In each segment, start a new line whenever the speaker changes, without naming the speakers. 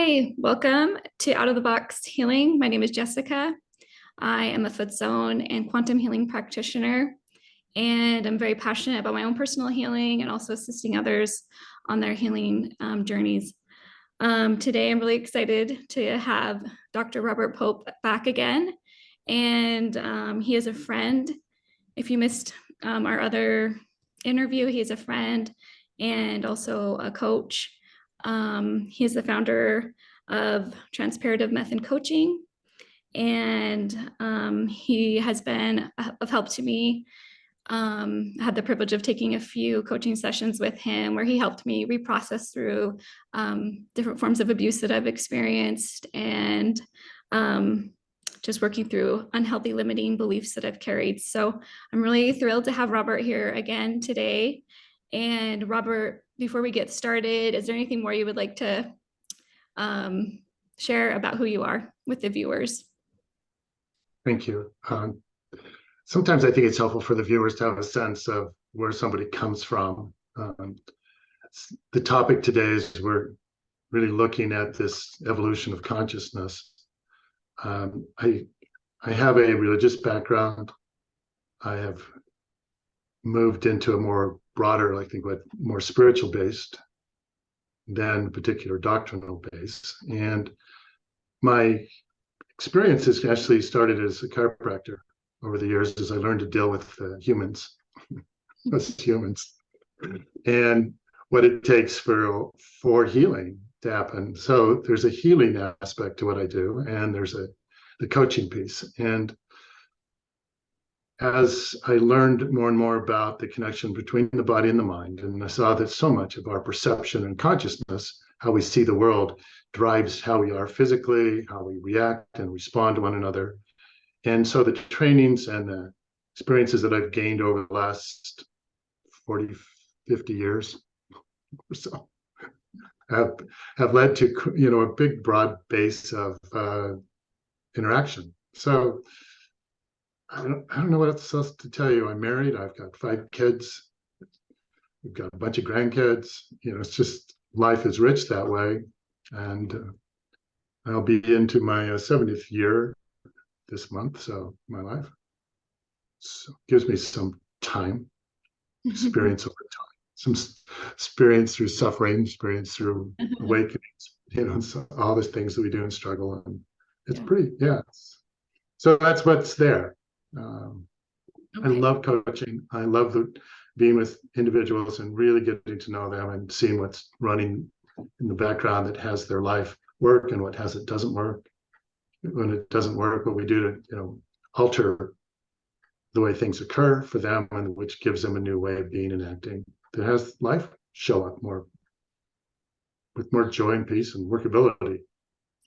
Hi, welcome to Out of the Box Healing. My name is Jessica. I am a foot zone and quantum healing practitioner, and I'm very passionate about my own personal healing and also assisting others on their healing journeys. Today, I'm really excited to have Dr. Robert Pope back again, and he is a friend. If you missed our other interview, he is a friend and also a coach. He is the founder of Transperative Method Coaching, and he has been of help to me. I had the privilege of taking a few coaching sessions with him where he helped me reprocess through different forms of abuse that I've experienced and just working through unhealthy limiting beliefs that I've carried. So I'm really thrilled to have Robert here again today. And Robert, before we get started, is there anything more you would like to share about who you are with the viewers?
Thank you. Sometimes I think it's helpful for the viewers to have a sense of where somebody comes from. The topic today is we're really looking at this evolution of consciousness. I have a religious background. I have moved into a more broader, I think, more spiritual based than particular doctrinal base. And my experience has actually started as a chiropractor over the years as I learned to deal with humans, us humans, and what it takes for healing to happen. So there's a healing aspect to what I do, and there's the coaching piece. And as I learned more and more about the connection between the body and the mind, and I saw that so much of our perception and consciousness, how we see the world, drives how we are physically, how we react and respond to one another. And so the trainings and the experiences that I've gained over the last 40, 50 years or so have led to, a big, broad base of interaction. So I don't know what else to tell you. I'm married. I've got 5 kids. We've got a bunch of grandkids. It's just life is rich that way. And I'll be into my 70th year this month. So my life gives me some time, experience over time, some experience through suffering, experience through awakenings, so all the things that we do and struggle. And it's pretty, So that's what's there. I love coaching. I love being with individuals and really getting to know them and seeing what's running in the background that has their life work and what doesn't work. When it doesn't work, what we do to alter the way things occur for them, and which gives them a new way of being and acting that has life show up more with more joy and peace and workability,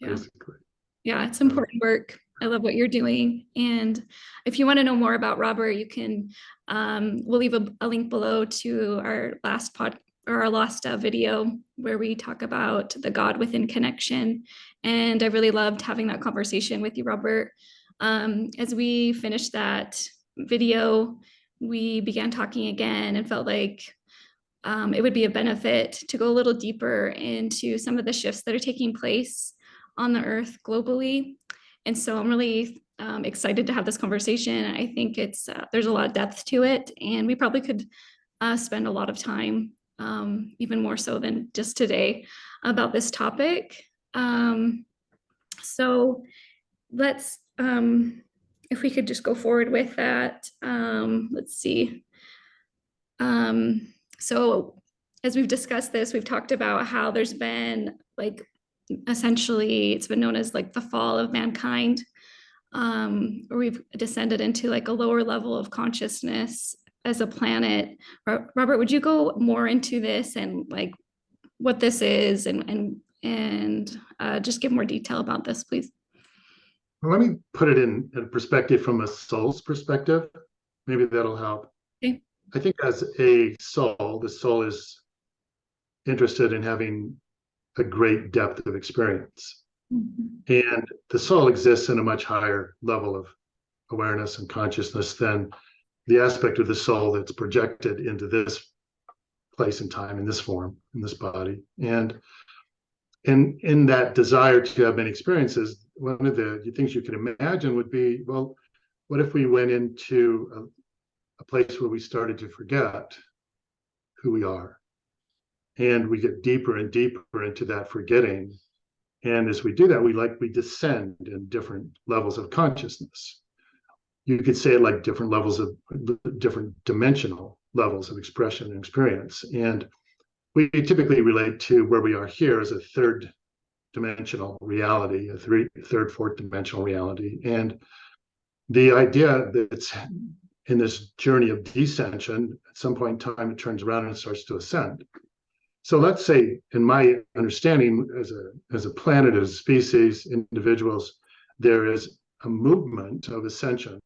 basically.
Yeah, it's important work. I love what you're doing. And if you want to know more about Robert, you can, we'll leave a link below to our last video where we talk about the God within connection. And I really loved having that conversation with you, Robert. As we finished that video, we began talking again and felt like it would be a benefit to go a little deeper into some of the shifts that are taking place on the earth globally. And so I'm really excited to have this conversation. I think there's a lot of depth to it, and we probably could spend a lot of time, even more so than just today, about this topic. So let's, if we could just go forward with that. Let's see. So as we've discussed this, we've talked about how there's been essentially it's been known as the fall of mankind, where we've descended into a lower level of consciousness as a planet. Robert, would you go more into this and what this is and just give more detail about this, please?
Well, let me put it in perspective from a soul's perspective. Maybe that'll help.
Okay.
I think as a soul, the soul is interested in having a great depth of experience. Mm-hmm. And the soul exists in a much higher level of awareness and consciousness than the aspect of the soul that's projected into this place and time, in this form, in this body. And in that desire to have many experiences, one of the things you can imagine would be, well, what if we went into a place where we started to forget who we are, and we get deeper and deeper into that forgetting, and as we do that, we descend in different levels of consciousness. You could say it like different levels of different dimensional levels of expression and experience. And we typically relate to where we are here as a third dimensional reality, a third, fourth dimensional reality. And the idea that it's in this journey of descension, at some point in time, it turns around and starts to ascend. So let's say, in my understanding, as a planet, as a species, individuals, there is a movement of ascension.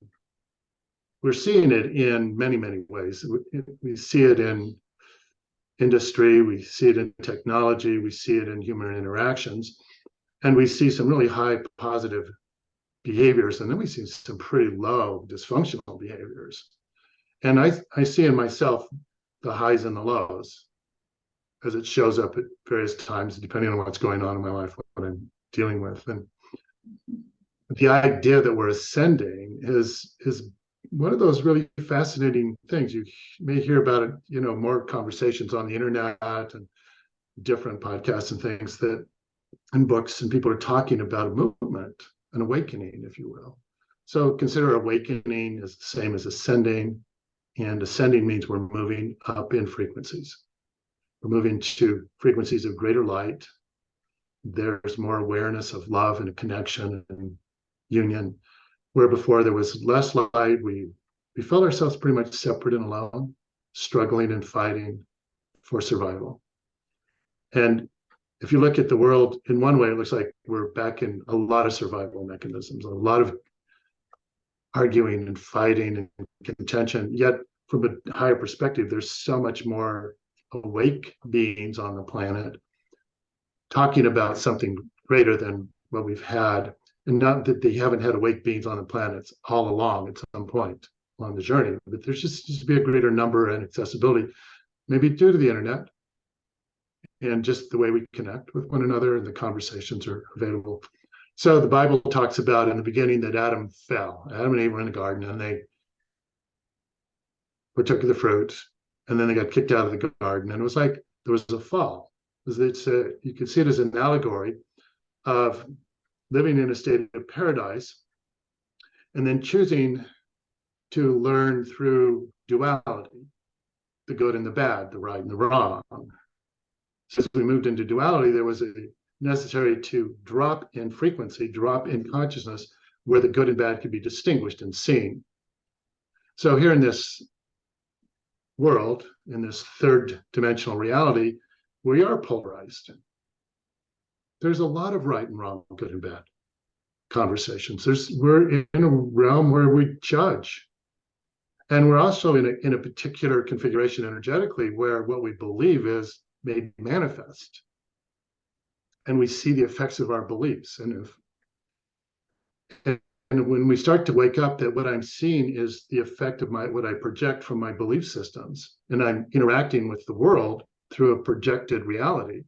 We're seeing it in many, many ways. We see it in industry, we see it in technology, we see it in human interactions, and we see some really high positive behaviors, and then we see some pretty low dysfunctional behaviors. And I see in myself the highs and the lows as it shows up at various times, depending on what's going on in my life, what I'm dealing with. And the idea that we're ascending is one of those really fascinating things. You may hear about it, more conversations on the internet and different podcasts and things and books, and people are talking about a movement, an awakening, if you will. So consider awakening as the same as ascending, and ascending means we're moving up in frequencies. We're moving to frequencies of greater light. There's more awareness of love and connection and union. Where before there was less light, we felt ourselves pretty much separate and alone, struggling and fighting for survival. And if you look at the world in one way, it looks like we're back in a lot of survival mechanisms, a lot of arguing and fighting and contention. Yet from a higher perspective, there's so much more awake beings on the planet talking about something greater than what we've had. And not that they haven't had awake beings on the planets all along at some point along the journey, but there's just to be a greater number and accessibility, maybe due to the internet and just the way we connect with one another, and the conversations are available. So the Bible talks about in the beginning that Adam fell. Adam and Eve were in the garden, and they partook of the fruit, and then they got kicked out of the garden, and it was like there was a fall. You can see it as an allegory of living in a state of paradise, and then choosing to learn through duality, the good and the bad, the right and the wrong. So as we moved into duality, there was a necessary to drop in frequency, drop in consciousness, where the good and bad could be distinguished and seen. So here in this world, in this third dimensional reality, we are polarized. There's a lot of right and wrong, good and bad conversations. We're in a realm where we judge. And we're also in a particular configuration energetically where what we believe is made manifest. And we see the effects of our beliefs. And when we start to wake up, that what I'm seeing is the effect of what I project from my belief systems. And I'm interacting with the world through a projected reality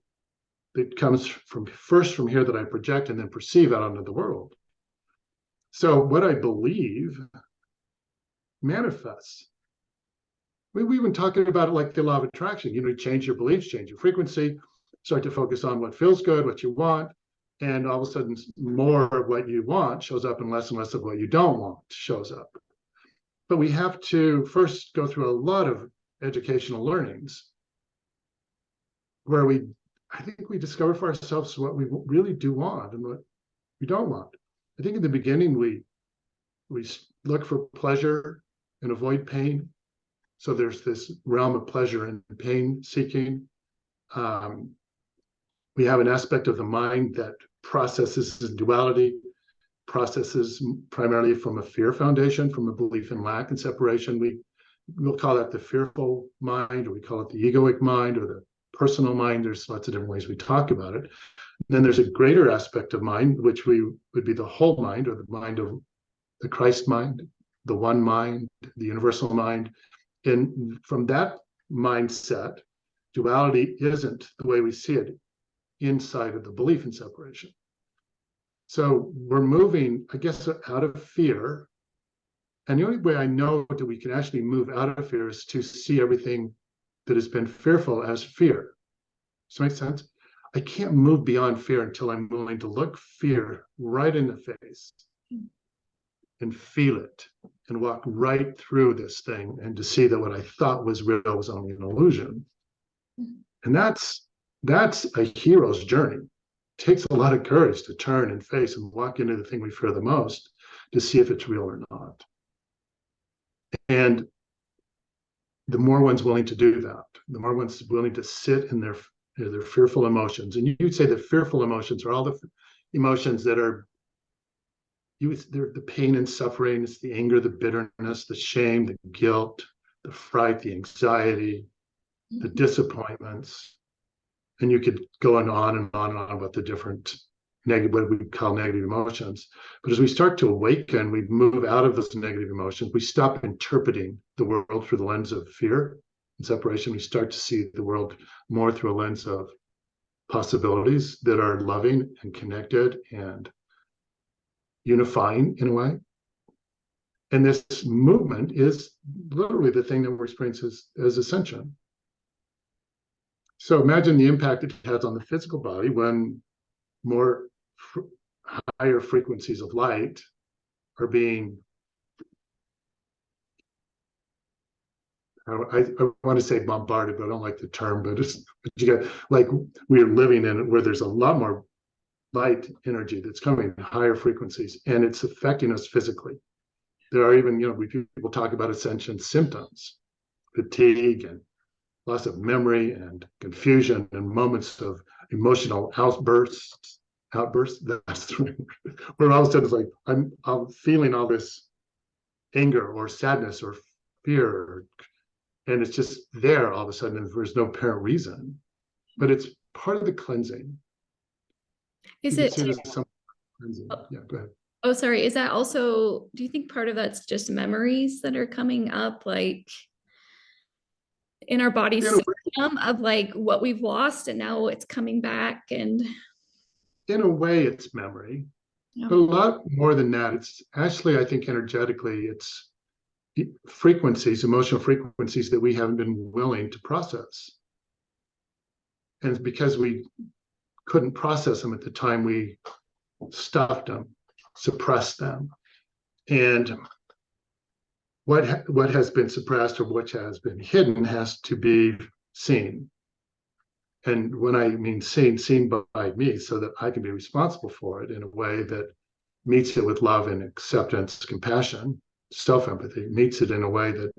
that comes from here that I project and then perceive out into the world. So what I believe manifests. We've been talking about it like the law of attraction. You change your beliefs, change your frequency, start to focus on what feels good, what you want, and all of a sudden more of what you want shows up and less of what you don't want shows up. But we have to first go through a lot of educational learnings where I think we discover for ourselves what we really do want and what we don't want. I think in the beginning, we look for pleasure and avoid pain. So there's this realm of pleasure and pain seeking. We have an aspect of the mind that processes duality, processes primarily from a fear foundation, from a belief in lack and separation. We'll call that the fearful mind, or we call it the egoic mind, or the personal mind. There's lots of different ways we talk about it. And then there's a greater aspect of mind, which would be the whole mind, or the mind of the Christ mind, the one mind, the universal mind. And from that mindset, duality isn't the way we see it. inside of the belief in separation. So we're moving, I guess, out of fear. And the only way I know that we can actually move out of fear is to see everything that has been fearful as fear. Does that make sense? I can't move beyond fear until I'm willing to look fear right in the face and feel it and walk right through this thing and to see that what I thought was real was only an illusion. And that's a hero's journey. It takes a lot of courage to turn and face and walk into the thing we fear the most to see if it's real or not. And the more one's willing to do that, the more one's willing to sit in their fearful emotions. And you'd say that fearful emotions are all the emotions that are they're the pain and suffering, it's the anger, the bitterness, the shame, the guilt, the fright, the anxiety, the disappointments. And you could go on and on and on about the different negative, what we call negative emotions. But as we start to awaken, we move out of those negative emotions. We stop interpreting the world through the lens of fear and separation. We start to see the world more through a lens of possibilities that are loving and connected and unifying in a way. And this movement is literally the thing that we're experiencing as ascension. So imagine the impact it has on the physical body when more higher frequencies of light are being, I want to say bombarded, but I don't like the term, but it's, you get, like we're living in it where there's a lot more light energy that's coming, higher frequencies, and it's affecting us physically. There are even, people talk about ascension symptoms, fatigue and loss of memory and confusion and moments of emotional outbursts. That's the where all of a sudden it's like I'm feeling all this anger or sadness or fear, and it's just there all of a sudden, and there's no apparent reason, but it's part of the cleansing.
Is it?
Cleansing. Yeah, go ahead.
Oh, sorry. Is that also, do you think part of that's just memories that are coming up, like in our body system of like what we've lost and now it's coming back? And
in a way, it's memory, but a lot more than that. It's actually, I think, energetically, it's frequencies, emotional frequencies that we haven't been willing to process. And it's because we couldn't process them at the time, we stuffed them, suppressed them. And what has been suppressed or what has been hidden has to be seen. And when I mean seen by me, so that I can be responsible for it in a way that meets it with love and acceptance, compassion, self-empathy, meets it in a way that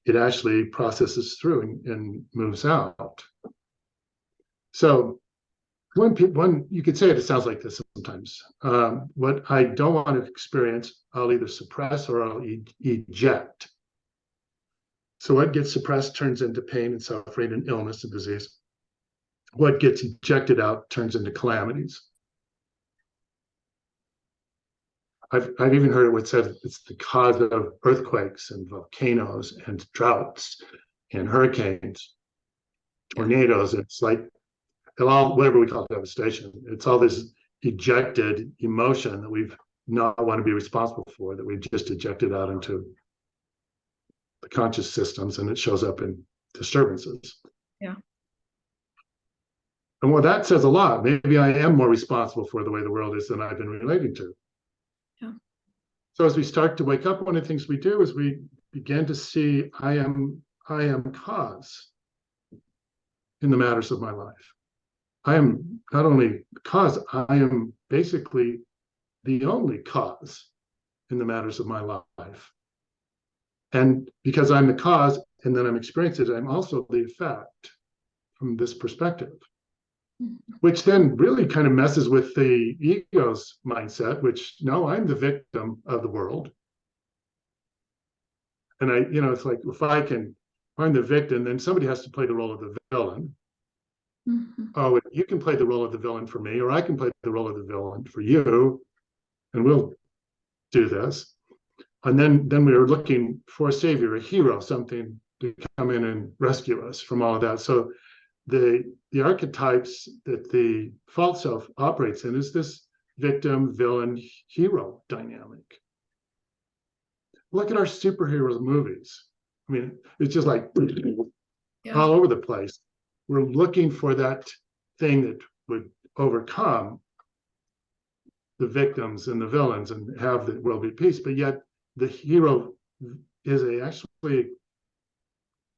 it actually processes through and moves out. So one you could say it sounds like this sometimes. What I don't want to experience, I'll either suppress or I'll eject. So what gets suppressed turns into pain and suffering and illness and disease. What gets ejected out turns into calamities. I've even heard it said it's the cause of earthquakes and volcanoes and droughts and hurricanes, tornadoes. It's like all whatever we call devastation. It's all this ejected emotion that we've not want to be responsible for, that we've just ejected out into the conscious systems, and it shows up in disturbances.
Yeah.
And well, that says a lot. Maybe I am more responsible for the way the world is than I've been relating to.
Yeah.
So as we start to wake up, one of the things we do is we begin to see I am cause in the matters of my life. I am not only cause, I am basically the only cause in the matters of my life. And because I'm the cause and then I'm experiencing it, I'm also the effect from this perspective, which then really kind of messes with the ego's mindset, which no, I'm the victim of the world. And it's like, if I'm the victim, then somebody has to play the role of the villain. Mm-hmm. Oh, you can play the role of the villain for me, or I can play the role of the villain for you, and we'll do this. And then we were looking for a savior, a hero, something to come in and rescue us from all of that. So the archetypes that the false self operates in is this victim, villain, hero dynamic. Look at our superhero movies. I mean, it's just like all over the place. We're looking for that thing that would overcome the victims and the villains and have the world be peace. But yet the hero is actually,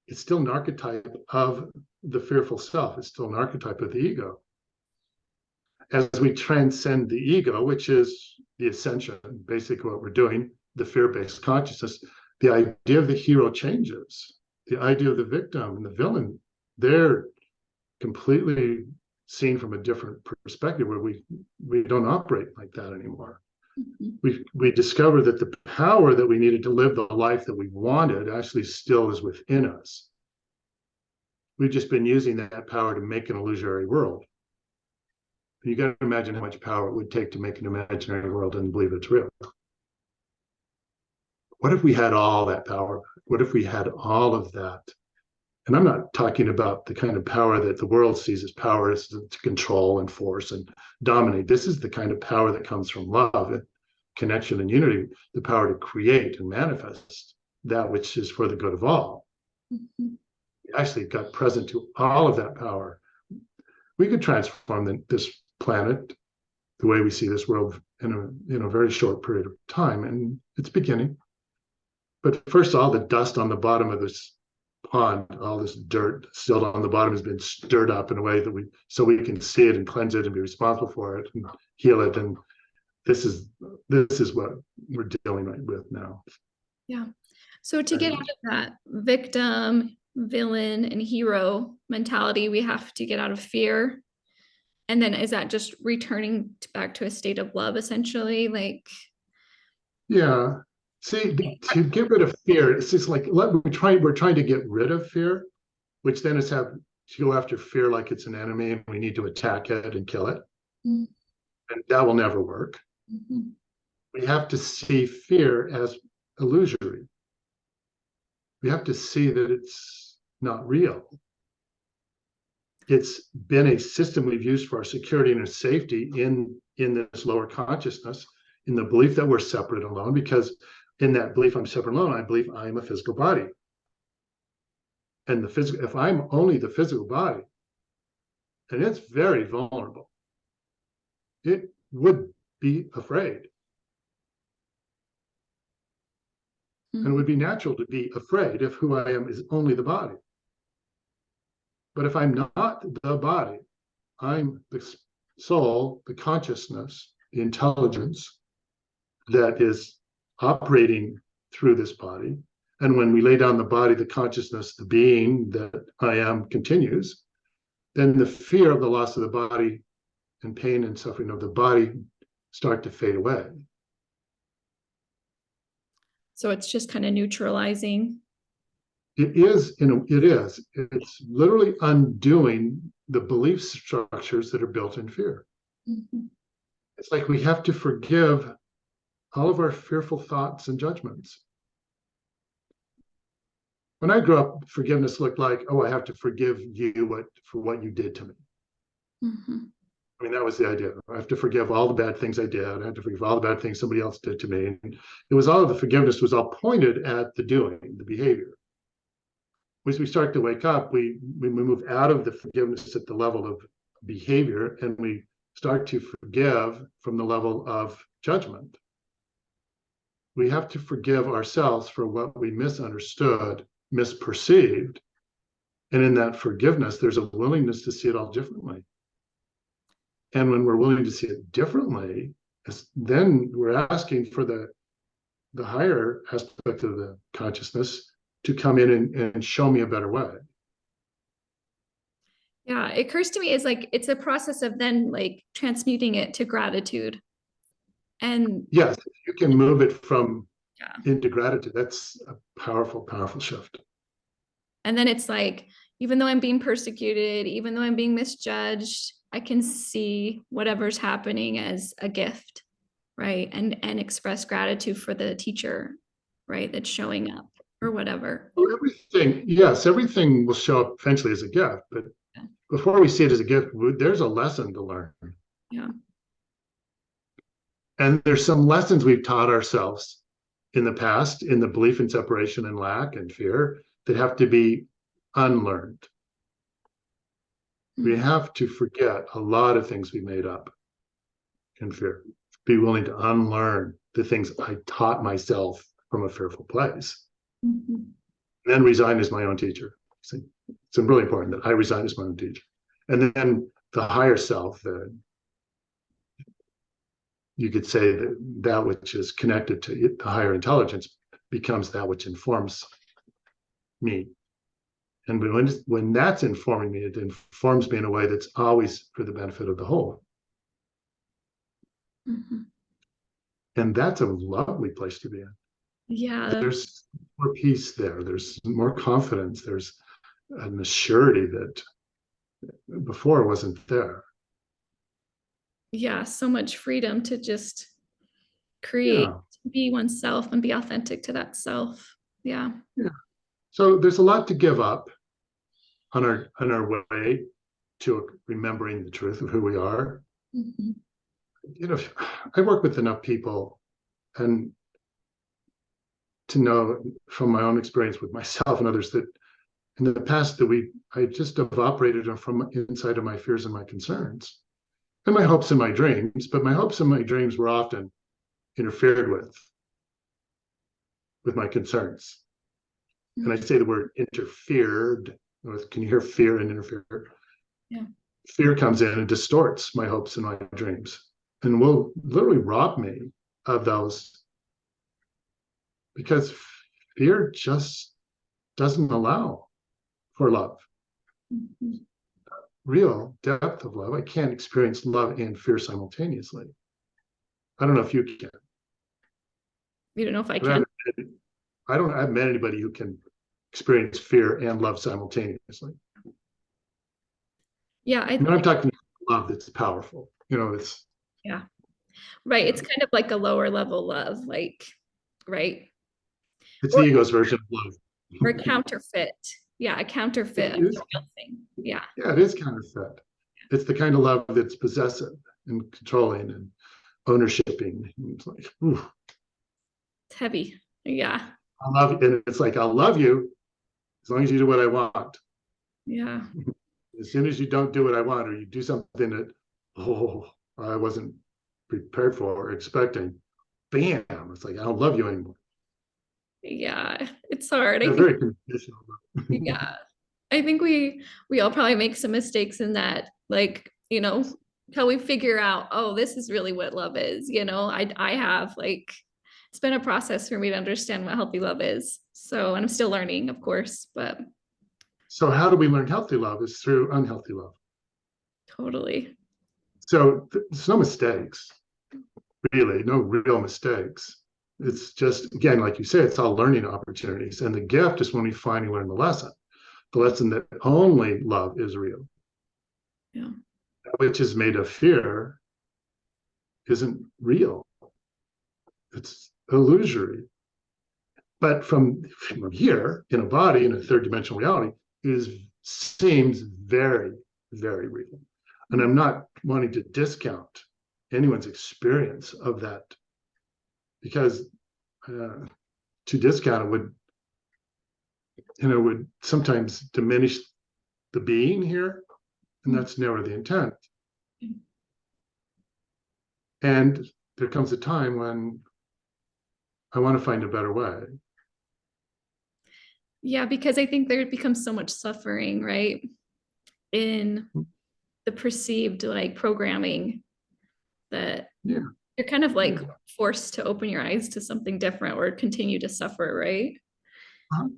it's still an archetype of the fearful self. It's still an archetype of the ego. As we transcend the ego, which is the ascension, basically what we're doing, the fear-based consciousness, the idea of the hero changes. The idea of the victim and the villain, they're completely seen from a different perspective, where we don't operate like that anymore. We discover that the power that we needed to live the life that we wanted actually still is within us. We've just been using that power to make an illusory world. You got to imagine how much power it would take to make an imaginary world and believe it's real. What if we had all that power? What if we had all of that? And I'm not talking about the kind of power that the world sees as power, is to control and force and dominate. This is the kind of power that comes from love and connection and unity, the power to create and manifest that which is for the good of all. We actually got present to all of that power. We could transform this planet, the way we see this world, in a very short period of time, and it's beginning. But first, all the dust on the bottom of this pond, all this dirt still on the bottom, has been stirred up in a way that we can see it and cleanse it and be responsible for it and heal it. And this is what we're dealing with now.
Yeah. So to get out of that victim, villain, and hero mentality, we have to get out of fear. And then is that just returning back to a state of love, essentially? Like,
yeah. See, to get rid of fear, it's just like we're trying to get rid of fear, which then is to go after fear like it's an enemy and we need to attack it and kill it. Mm-hmm. And that will never work. Mm-hmm. We have to see fear as illusory. We have to see that it's not real. It's been a system we've used for our security and our safety in this lower consciousness, in the belief that we're separate and alone, because in that belief I'm separate and alone, I believe I'm a physical body. And if I'm only the physical body, and it's very vulnerable, it would be afraid. Mm-hmm. And it would be natural to be afraid if who I am is only the body. But if I'm not the body, I'm the soul, the consciousness, the intelligence that is operating through this body. And when we lay down the body, the consciousness, the being that I am continues, then the fear of the loss of the body and pain and suffering of the body start to fade away.
So it's just kind of neutralizing.
It is. It's literally undoing the belief structures that are built in fear. Mm-hmm. It's like we have to forgive all of our fearful thoughts and judgments. When I grew up, forgiveness looked like, oh, I have to forgive you for what you did to me. Mm-hmm. I mean, that was the idea. I have to forgive all the bad things I did. I have to forgive all the bad things somebody else did to me. And it was all of the forgiveness was all pointed at the doing, the behavior. As we start to wake up, we move out of the forgiveness at the level of behavior, and we start to forgive from the level of judgment. We have to forgive ourselves for what we misunderstood, misperceived. And in that forgiveness, there's a willingness to see it all differently. And when we're willing to see it differently, then we're asking for the higher aspect of the consciousness to come in and show me a better way.
Yeah, it occurs to me is like it's a process of then like transmuting it to gratitude. And
yes, you can move it from into gratitude. That's a powerful, powerful shift.
And then it's like, even though I'm being persecuted, even though I'm being misjudged, I can see whatever's happening as a gift, right? And express gratitude for the teacher, right? That's showing up or whatever.
Well, everything will show up eventually as a gift, but before we see it as a gift, there's a lesson to learn.
Yeah.
And there's some lessons we've taught ourselves in the past, in the belief in separation and lack and fear, that have to be unlearned. We have to forget a lot of things we made up in fear. Be willing to unlearn the things I taught myself from a fearful place.
Mm-hmm.
Then resign as my own teacher. See, it's really important that I resign as my own teacher. And then the higher self, you could say that which is connected to it, the higher intelligence, becomes that which informs me. And when that's informing me, it informs me in a way that's always for the benefit of the whole.
Mm-hmm.
And that's a lovely place to be in.
Yeah.
There's more peace there. There's more confidence. There's an assurity that before wasn't there.
Yeah. So much freedom to just create,
Yeah.
be oneself and be authentic to that self. Yeah.
Yeah. So there's a lot to give up on our way to remembering the truth of who we are.
Mm-hmm.
I work with enough people and to know from my own experience with myself and others that in the past that I just have operated from inside of my fears and my concerns and my hopes and my dreams, but my hopes and my dreams were often interfered with my concerns. And I say the word interfered with, can you hear fear and interfere?
Yeah.
Fear comes in and distorts my hopes and my dreams and will literally rob me of those because fear just doesn't allow for love.
Mm-hmm.
Real depth of love. I can't experience love and fear simultaneously. I don't know if you can.
You don't know if I
But
can.
I've met anybody who can experience fear and love simultaneously.
Yeah.
I'm talking love that's powerful. It's
Yeah. Right. It's kind of like a lower level love, like, right.
it's
Or,
the ego's version of love.
or a counterfeit. Yeah. A counterfeit of the real thing. Yeah.
Yeah, it is counterfeit. It's the kind of love that's possessive and controlling and ownershiping. It's like, ooh,
It's heavy. Yeah.
I love you. And it's like, I'll love you as long as you do what I want.
Yeah.
As soon as you don't do what I want, or you do something that, I wasn't prepared for or expecting, bam, it's like, I don't love you anymore.
Yeah. It's hard. I
They're
think,
very conditional.
yeah. I think we all probably make some mistakes in that, like, how we figure out, oh, this is really what love is. I have, like, it's been a process for me to understand what healthy love is. So, and I'm still learning, of course, but
So how do we learn healthy love? Is through unhealthy love.
totally.
So there's no mistakes, really, no real mistakes. It's just, again, like you say, it's all learning opportunities. And the gift is when we finally learn the lesson that only love is real.
Yeah.
Which is made of fear isn't real. It's illusory. But from here, in a body, in a third dimensional reality, seems very, very real. And I'm not wanting to discount anyone's experience of that because to discount it would sometimes diminish the being here, and that's never the intent. And there comes a time when I want to find a better way.
Yeah, because I think there becomes so much suffering, right? In the perceived, like, programming that
Yeah.
you're kind of like forced to open your eyes to something different or continue to suffer, right?
Uh-huh.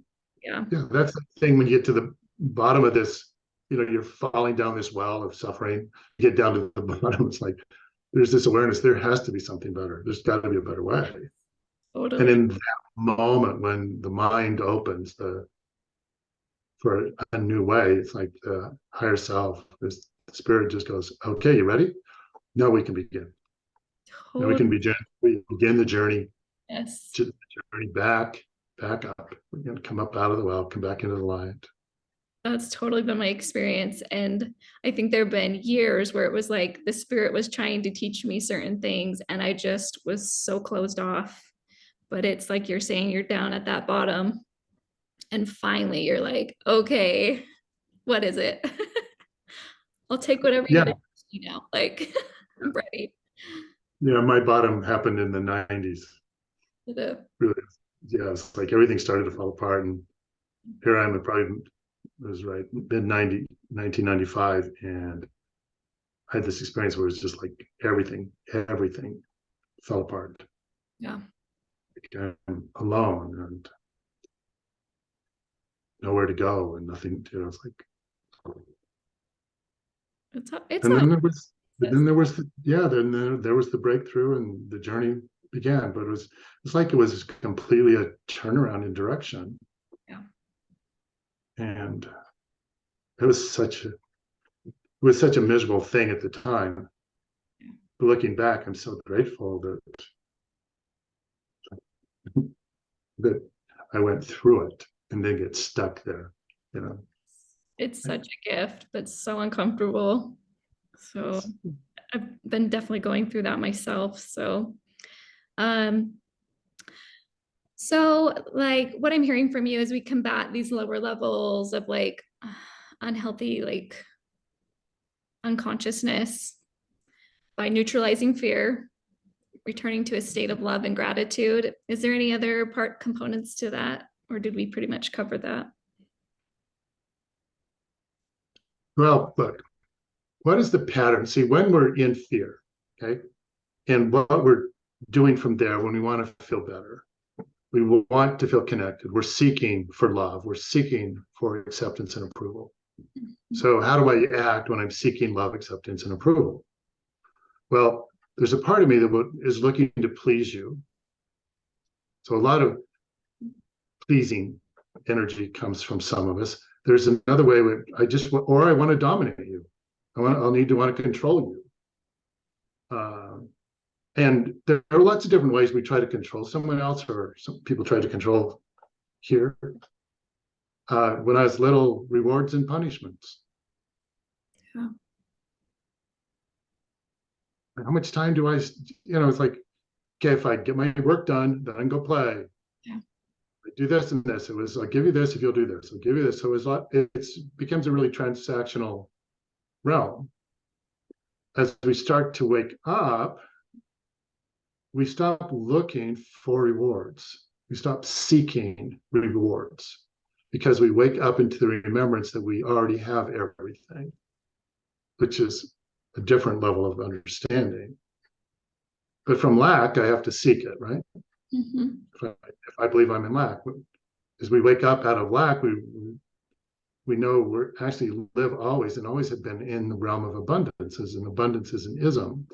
Yeah.
Yeah, that's the thing when you get to the bottom of this, you're falling down this well of suffering. You get down to the bottom, it's like there's this awareness, there has to be something better. There's got to be a better way. And
Totally.
in that moment when the mind opens for a new way, it's like the higher self, the spirit just goes, okay, you ready? Now we can begin. Now we
Totally.
begin the journey,
Yes.
to the journey back up. We're going to come up out of the well, come back into the light.
That's totally been my experience. And I think there have been years where it was like the spirit was trying to teach me certain things and I just was so closed off. But it's like you're saying, you're down at that bottom. And finally you're like, okay, what is it? I'll take whatever you
Yeah,
got, you know, like I'm ready.
yeah. My bottom happened in the '90s. Really, yeah. It's like everything started to fall apart, and here I am. It probably was right mid 1995, and I had this experience where it's just like everything fell apart.
Yeah.
Like I'm alone and nowhere to go and nothing. It's like,
It's
and
not
then there was, but
this.
then there was, there was the breakthrough and the journey began. But it's like it was completely a turnaround in direction,
Yeah.
and it was such a miserable thing at the time. But looking back, I'm so grateful that I went through it and didn't get stuck there. You know,
It's such a gift, but so uncomfortable. So
it's,
I've been definitely going through that myself. Um, so like what I'm hearing from you is we combat these lower levels of like unhealthy, like unconsciousness by neutralizing fear, returning to a state of love and gratitude. Is there any other part components to that, or did we pretty much cover that?
well, look, what is the pattern? See, when we're in fear, okay, and what we're doing from there when we want to feel better, we want to feel connected. We're seeking for love. We're seeking for acceptance and approval. So, how do I act when I'm seeking love, acceptance, and approval? Well, there's a part of me that is looking to please you. So, a lot of pleasing energy comes from some of us. There's another way where I want to dominate you. I'll need to want to control you. And there are lots of different ways we try to control someone else, or some people try to control here. When I was little, rewards and punishments.
Yeah.
How much time do it's like, okay, if I get my work done, then I can go play.
Yeah.
I do this and this. I'll give you this if you'll do this. I'll give you this. So it becomes a really transactional realm. As we start to wake up, we stop looking for rewards. We stop seeking rewards because we wake up into the remembrance that we already have everything, which is a different level of understanding. But from lack, I have to seek it, right?
Mm-hmm.
If I believe I'm in lack, as we wake up out of lack, we know we're actually live always and always have been in the realm of abundance. And abundance is an ism.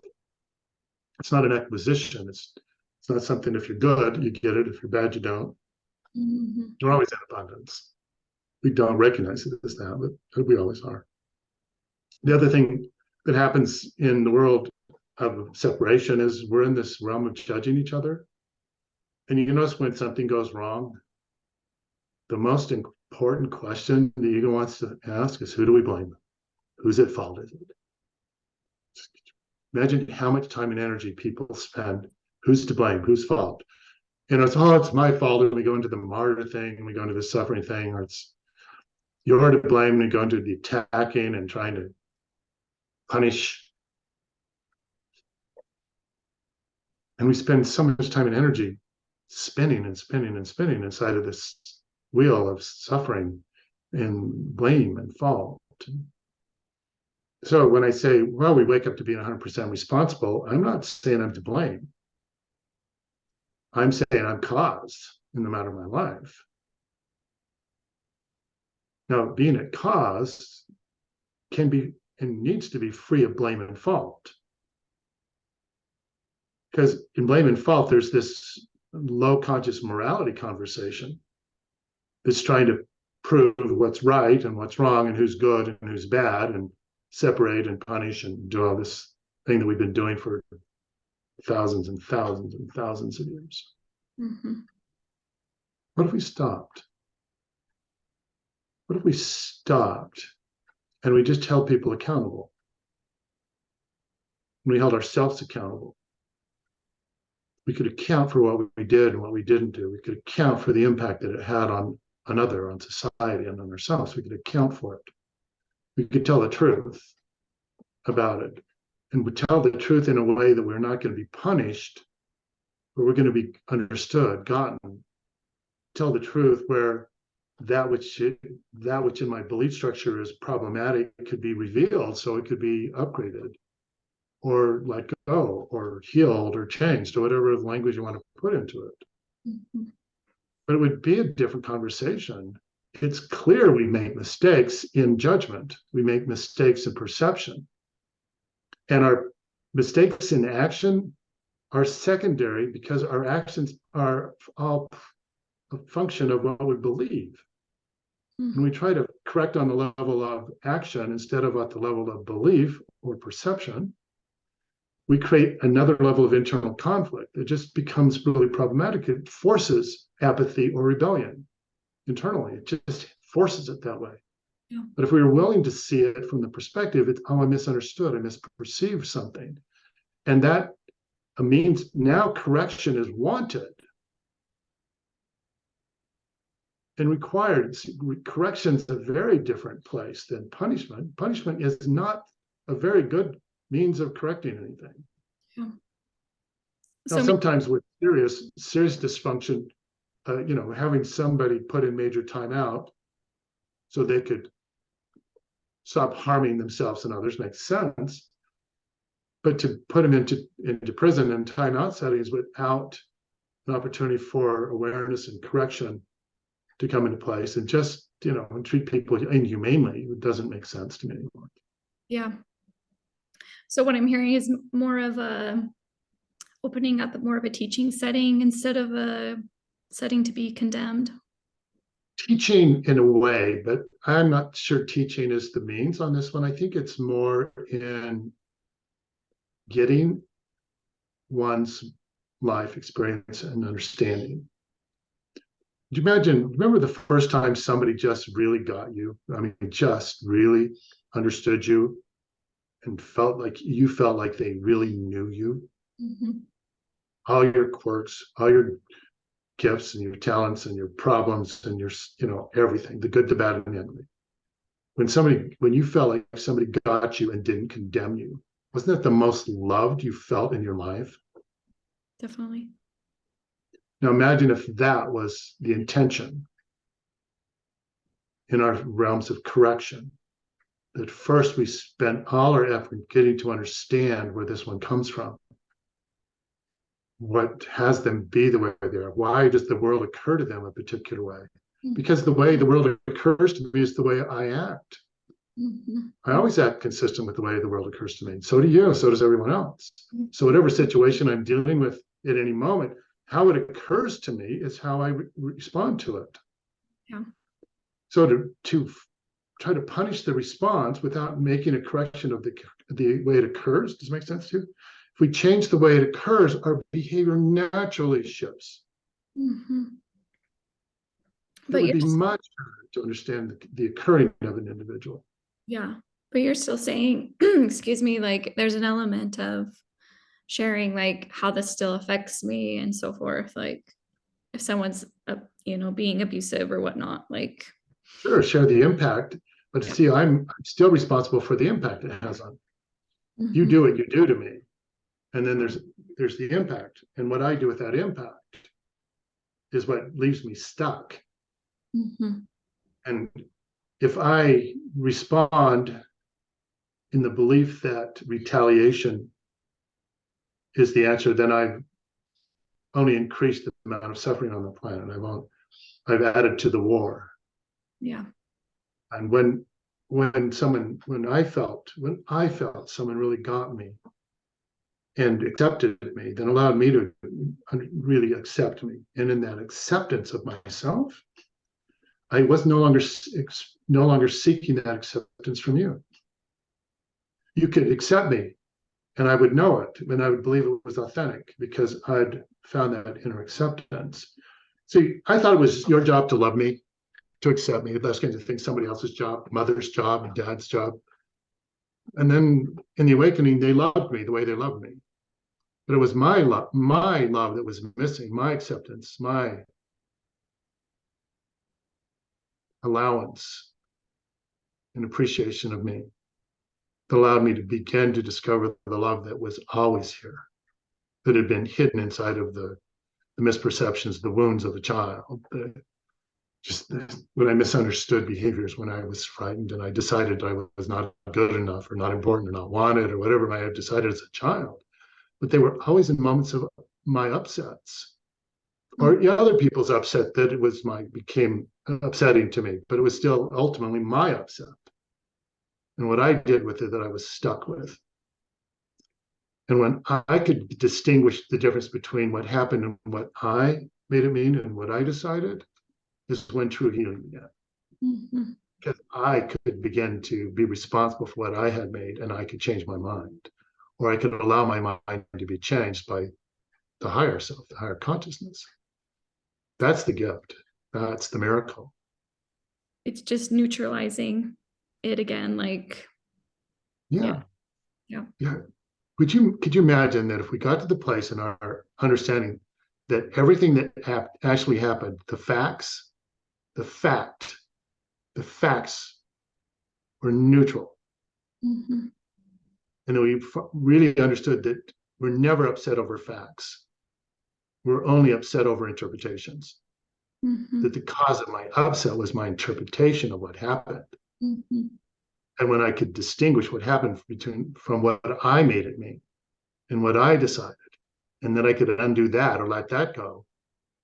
It's not an acquisition. It's not something, if you're good, you get it. If you're bad, you don't.
Mm-hmm.
We're always in abundance. We don't recognize it as that, but we always are. The other thing that happens in the world of separation is we're in this realm of judging each other. And you notice when something goes wrong, the most important question the ego wants to ask is, who do we blame? Who's at fault? Is it? Imagine how much time and energy people spend. Who's to blame? Whose fault? It's my fault. And we go into the martyr thing, and we go into the suffering thing, or it's you're to blame, and we go into the attacking and trying to punish. And we spend so much time and energy spinning and spinning and spinning inside of this wheel of suffering and blame and fault. So when I say, well, we wake up to being 100% responsible, I'm not saying I'm to blame. I'm saying I'm cause in the matter of my life. Now, being a cause can be and needs to be free of blame and fault. Because in blame and fault, there's this low conscious morality conversation that's trying to prove what's right and what's wrong and who's good and who's bad and separate and punish and do all this thing that we've been doing for thousands and thousands and thousands of years.
Mm-hmm.
What if we stopped? What if we stopped and we just held people accountable? We held ourselves accountable. We could account for what we did and what we didn't do. We could account for the impact that it had on another, on society, and on ourselves. We could account for it. We could tell the truth about it. And we tell the truth in a way that we're not going to be punished, but we're going to be understood, gotten. Tell the truth where that which in my belief structure is problematic could be revealed, so it could be upgraded or let go or healed or changed or whatever language you want to put into it.
Mm-hmm.
But it would be a different conversation. It's clear we make mistakes in judgment. We make mistakes in perception. And our mistakes in action are secondary because our actions are all a function of what we believe.
Mm-hmm.
And we try to correct on the level of action instead of at the level of belief or perception. We create another level of internal conflict. It just becomes really problematic. It forces apathy or rebellion internally. It just forces it that way.
Yeah.
But if we were willing to see it from the perspective, it's, oh, I misunderstood, I misperceived something. And that means now correction is wanted and required. Correction is a very different place than punishment. Punishment is not a very good means of correcting anything.
Yeah.
Now, sometimes with serious dysfunction, having somebody put in major timeout so they could stop harming themselves and others makes sense. But to put them into prison and timeout settings without an opportunity for awareness and correction to come into place and just, and treat people inhumanely, it doesn't make sense to me anymore.
Yeah. So what I'm hearing is more of a opening up more of a teaching setting instead of a setting to be condemned.
Teaching in a way, but I'm not sure teaching is the means on this one. I think it's more in getting one's life experience and understanding. Do you remember the first time somebody just really got you? I mean, just really understood you and felt like they really knew you?
Mm-hmm.
All your quirks, all your gifts and your talents and your problems and your, everything, the good, the bad, and the ugly. When you felt like somebody got you and didn't condemn you, wasn't that the most loved you felt in your life?
Definitely.
Now imagine if that was the intention in our realms of correction, that first we spent all our effort getting to understand where this one comes from. What has them be the way they are? Why does the world occur to them a particular way? Mm-hmm. Because the way the world occurs to me is the way I act. Mm-hmm. I always act consistent with the way the world occurs to me. So do you, so does everyone else. Mm-hmm. So whatever situation I'm dealing with at any moment, how it occurs to me is how I respond to it.
Yeah.
So to try to punish the response without making a correction of the way it occurs, does it make sense to you? If we change the way it occurs, our behavior naturally shifts. Mm-hmm. It would be much harder to understand the occurring of an individual.
Yeah, but you're still saying, excuse me, like there's an element of sharing like how this still affects me and so forth. Like if someone's, being abusive or whatnot, like.
Sure, share the impact, but see, I'm still responsible for the impact it has on. Mm-hmm. You do what you do to me. And then there's the impact. And what I do with that impact is what leaves me stuck. Mm-hmm. And if I respond in the belief that retaliation is the answer, then I've only increased the amount of suffering on the planet. I've added to the war.
Yeah.
And when I felt someone really got me and accepted me, then allowed me to really accept me. And in that acceptance of myself, I was no longer seeking that acceptance from you. You could accept me and I would know it and I would believe it was authentic because I'd found that inner acceptance. See, I thought it was your job to love me. to accept me, less going to think somebody else's job, mother's job, and dad's job. And then in the awakening, they loved me the way they loved me. But it was my love that was missing, my acceptance, my allowance and appreciation of me that allowed me to begin to discover the love that was always here, that had been hidden inside of the misperceptions, the wounds of a child, when I misunderstood behaviors, when I was frightened and I decided I was not good enough or not important or not wanted or whatever I had decided as a child. But they were always in moments of my upsets or other people's upset that became upsetting to me, but it was still ultimately my upset. And what I did with it that I was stuck with. And when I could distinguish the difference between what happened and what I made it mean and what I decided, is when true healing began. Mm-hmm. Because I could begin to be responsible for what I had made, and I could change my mind, or I could allow my mind to be changed by the higher self, the higher consciousness. That's the gift. That's the miracle.
It's just neutralizing it again, like
yeah. Could you imagine that if we got to the place in our understanding that everything that actually happened, the facts were neutral. Mm-hmm. And we really understood that we're never upset over facts. We're only upset over interpretations. Mm-hmm. That the cause of my upset was my interpretation of what happened. Mm-hmm. And when I could distinguish what happened from what I made it mean and what I decided, and then I could undo that or let that go,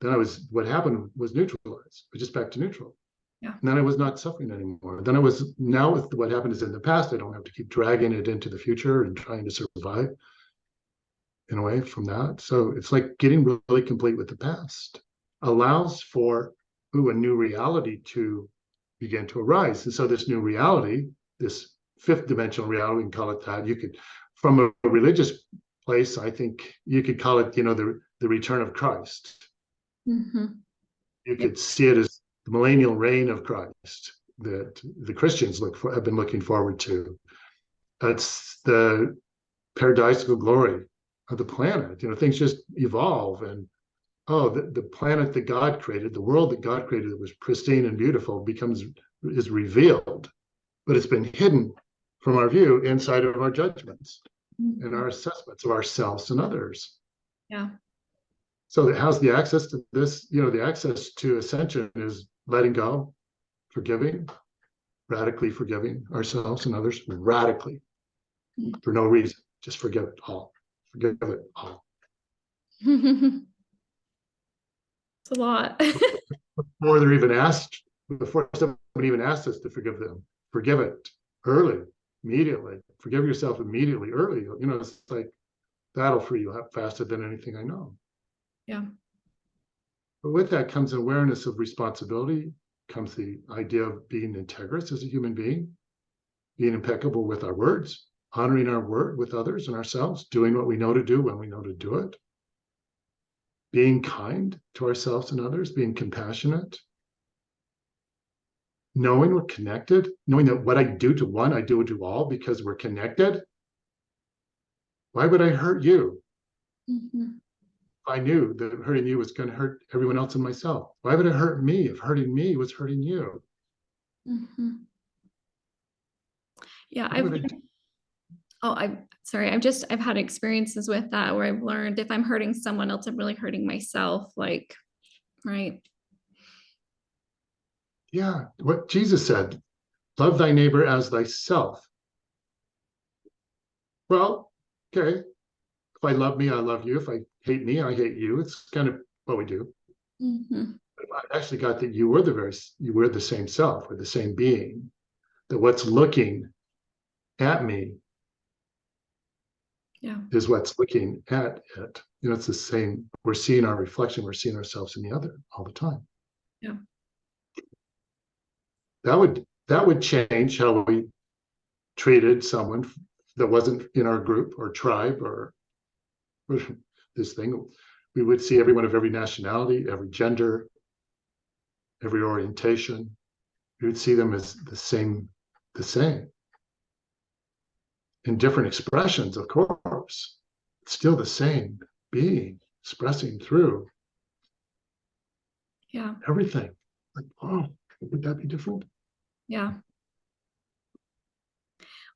then what happened was neutralized. We're just back to neutral. Yeah. And then I was not suffering anymore. Then now with what happened is in the past, I don't have to keep dragging it into the future and trying to survive in a way from that. So it's like getting really complete with the past allows for a new reality to begin to arise. And so this new reality, this fifth dimensional reality, we can call it that. You could, from a religious place, I think you could call it, the return of Christ. Mm-hmm. You could see it as the millennial reign of Christ that the Christians have been looking forward to. It's the paradisical glory of the planet. Things just evolve, and the planet that God created, the world that God created that was pristine and beautiful is revealed, but it's been hidden from our view inside of our judgments and our assessments of ourselves and others.
Yeah.
So how's the access to this? The access to ascension is letting go, forgiving, radically forgiving ourselves and others, radically, for no reason. Just forgive it all. Forgive it all.
It's a lot.
Before somebody even asked us to forgive them, forgive it early, immediately. Forgive yourself immediately, early. It's like that'll free you up faster than anything I know.
Yeah.
But with that comes awareness of responsibility, comes the idea of being integrous as a human being, being impeccable with our words, honoring our word with others and ourselves, doing what we know to do when we know to do it, being kind to ourselves and others, being compassionate, knowing we're connected, knowing that what I do to one, I do to all because we're connected. Why would I hurt you? Mm-hmm. I knew that hurting you was going to hurt everyone else and myself. Why would it hurt me if hurting me was hurting you? Mm-hmm.
Yeah, I've had experiences with that where I've learned if I'm hurting someone else, I'm really hurting myself. Like, right.
Yeah, what Jesus said, love thy neighbor as thyself. Well, okay. If I love me, I love you. If I hate me, I hate you. It's kind of what we do. Mm-hmm. I actually got that you were the same self or the same being, that what's looking at me is what's looking at it. It's the same. We're seeing our reflection. We're seeing ourselves in the other all the time.
Yeah.
That would change how we treated someone that wasn't in our group or tribe or this thing. We would see everyone of every nationality, every gender, every orientation, You would see them as the same in different expressions, of course. It's still the same being expressing through everything. Like, oh, would that be different?
Yeah.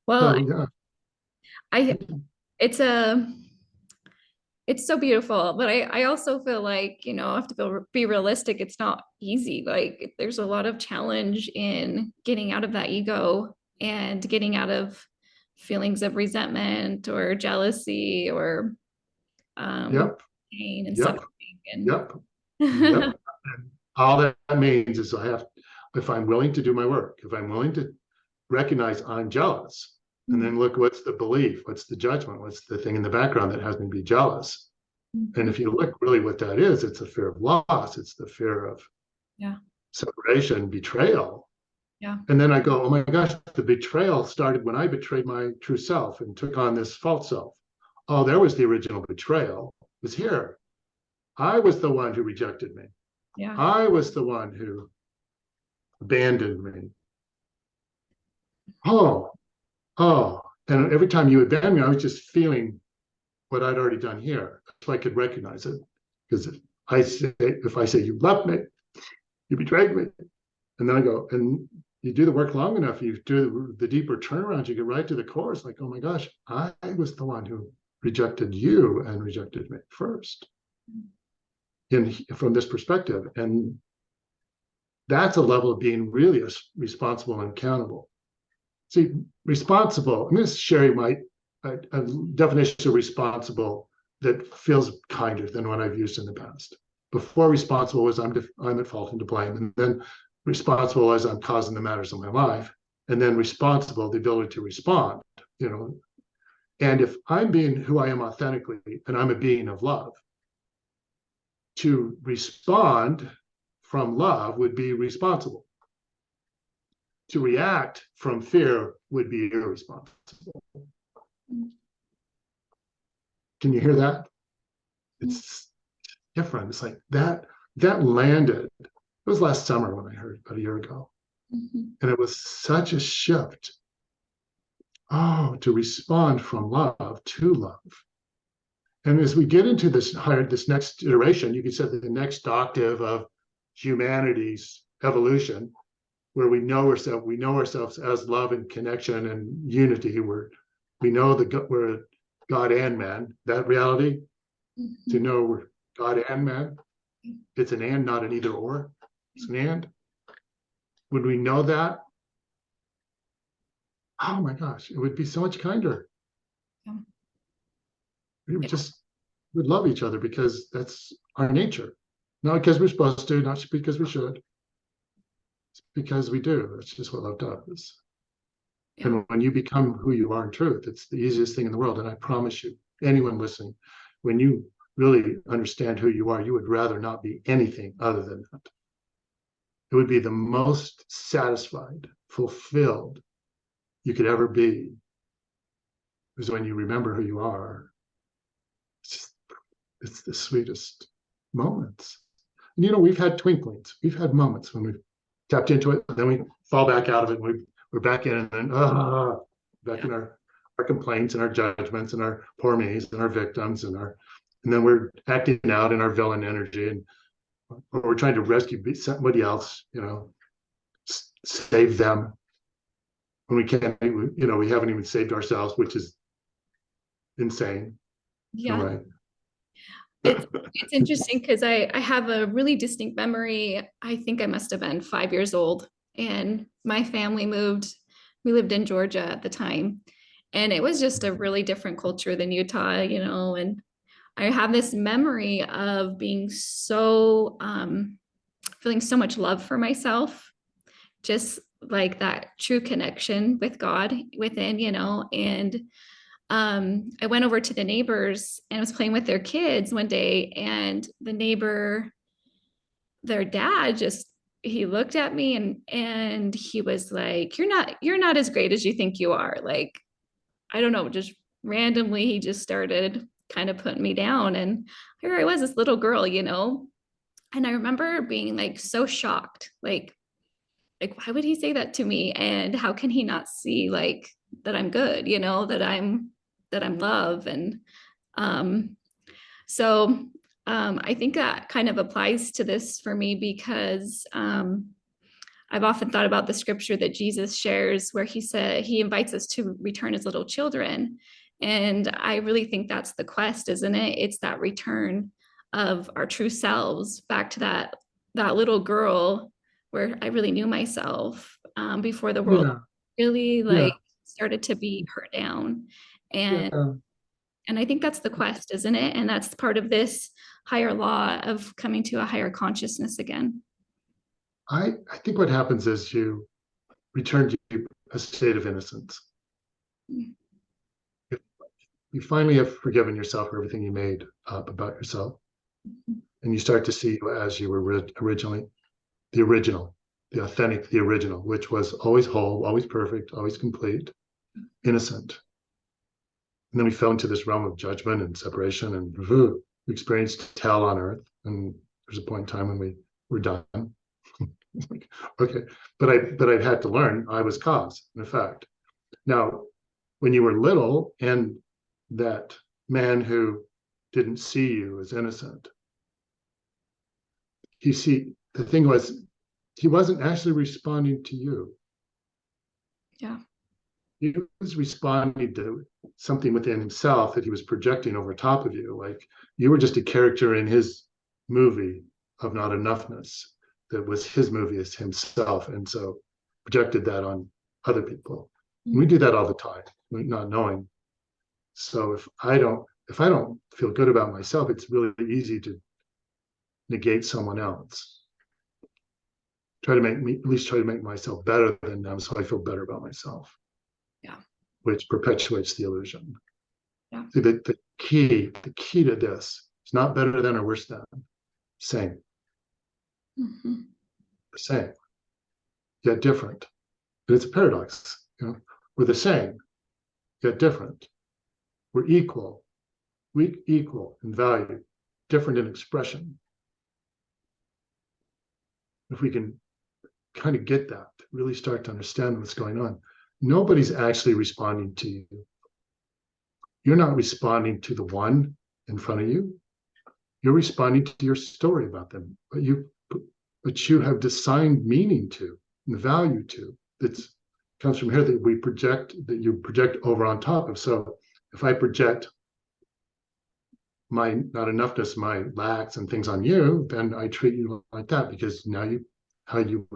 Well,
So yeah.
I it's a it's so beautiful, but I also feel like, I have to be realistic. It's not easy. Like there's a lot of challenge in getting out of that ego and getting out of feelings of resentment or jealousy or
Yep.
pain and
Yep.
suffering.
Yep.
And
Yep. And all that means is if I'm willing to do my work, if I'm willing to recognize I'm jealous, and then look, what's the belief, what's the judgment, what's the thing in the background that has me be jealous. And if you look really what that is, it's a fear of loss, it's the fear of separation, betrayal.
Yeah.
And then I go, oh my gosh, the betrayal started when I betrayed my true self and took on this false self. Oh, there was the original betrayal. It was here. I was the one who rejected me.
Yeah.
I was the one who abandoned me. Oh, oh. And every time you abandoned me, I was just feeling what I'd already done here. So I could recognize it. Because if I say you left me, you betrayed me. And then I go, and you do the work long enough, you do the deeper turnaround, you get right to the core. It's like, oh my gosh, I was the one who rejected you and rejected me first. From this perspective. And that's a level of being really responsible and accountable. See, responsible, I'm going to share a definition of responsible that feels kinder than what I've used in the past. Before, responsible was I'm at fault and to blame. And then responsible as I'm causing the matters of my life. And then responsible, the ability to respond, And if I'm being who I am authentically, and I'm a being of love, to respond from love would be responsible. To react from fear would be irresponsible. Can you hear that? It's different. It's like that landed. It was last summer when I heard about a year ago. And it was such a shift. Oh, to respond from love to love. And as we get into this next iteration, you could say the next octave of humanity's evolution, where we know ourselves as love and connection and unity. We know we're God and man. That reality, to know we're God and man, it's an and, not an either or. It's an and. When we know that, oh my gosh, it would be so much kinder. We would love each other because that's our nature. Not because we're supposed to, not because we should. It's because we do. It's just what love does. Yeah. And when you become who you are in truth, it's the easiest thing in the world. And I promise you, anyone listening, when you really understand who you are, you would rather not be anything other than that. It would be the most satisfied, fulfilled you could ever be. Because when you remember who you are, it's the sweetest moments. And we've had twinklings, we've had moments when we've tapped into it, and then we fall back out of it, and we're back in, and then back in our complaints and our judgments and our poor me's and our victims and then we're acting out in our villain energy, and we're trying to rescue somebody else, save them when we can't. We haven't even saved ourselves, which is insane.
Yeah.
Right.
It's interesting because I have a really distinct memory. I think I must have been 5 years old, and my family moved. We lived in Georgia at the time, and it was just a really different culture than Utah, and I have this memory of being so feeling so much love for myself, just like that true connection with God within, and I went over to the neighbors and was playing with their kids one day, and the neighbor, their dad, he looked at me and he was like, you're not as great as you think you are. Like, I don't know, just randomly, he just started kind of putting me down. And here I was, this little girl, and I remember being like so shocked, like like, why would he say that to me? And how can he not see like that I'm good, you know, that I'm love. And um, so I think that kind of applies to this for me because I've often thought about the scripture that Jesus shares where he said he invites us to return as little children. And I really think that's the quest, isn't it? It's that return of our true selves back to that little girl where I really knew myself before the world
Yeah,
really
yeah,
like started to be hurt down. And
yeah.
and I think that's the quest, isn't it? And that's part of this higher law of coming to a higher consciousness again.
I think what happens is you return to a state of innocence. You finally have forgiven yourself for everything you made up about yourself, and you start to see you as you were originally, the original, the authentic, the original, which was always whole, always perfect, always complete, innocent. And then we fell into this realm of judgment and separation, and we experienced hell on earth. And there's a point in time when we were done. Okay, but I had to learn I was cause and effect. Now, when you were little, and that man who didn't see you as innocent, you see, the thing was, he wasn't actually responding to you.
Yeah.
He was responding to something within himself that he was projecting over top of you. Like you were just a character in his movie of not enoughness that was his movie as himself. And so projected that on other people. And we do that all the time, not knowing. So if I don't feel good about myself, it's really easy to negate someone else. Try to make me at least try to make myself better than them so I feel better about myself.
Yeah.
Which perpetuates the illusion.
Yeah.
See, the key to this is not better than or worse than, same,
Mm-hmm.
same, yet different. But it's a paradox. We're the same, yet different. We're equal, we equal in value, different in expression. If we can kind of get that, really start to understand what's going on, nobody's actually responding to you. You're not responding to the one in front of you. You're responding to your story about them, but you have assigned meaning to and value to that comes from here that you project over on top of. So if I project my not enoughness, my lacks and things on you, then I treat you like that because now how you